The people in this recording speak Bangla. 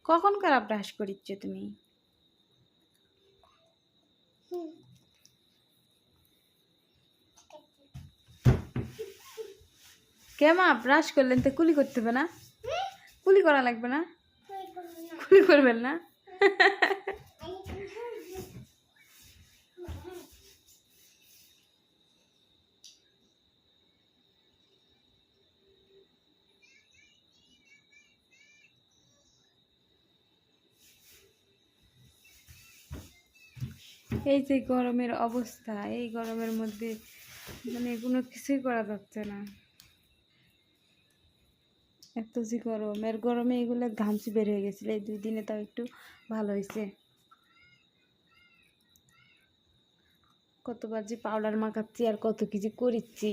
কখন কারা ব্রাশ করিচ্ছ তুমি? কেমা ব্রাশ করলেন তো কুলি করতে হবে না? কুলি করা লাগবে না? কুলি করবেন না? এই যে গরমের অবস্থা, এই গরমের মধ্যে মানে কোনো কিছুই করা যাচ্ছে না। এত যে গরম, এর গরমে এগুলো ঘামচি বের হয়ে গেছিলো। এই 2 দিনে তাও একটু ভালো হয়েছে। কতবার যে পাউডার মাখাচ্ছি আর কত কিছু করিচ্ছি।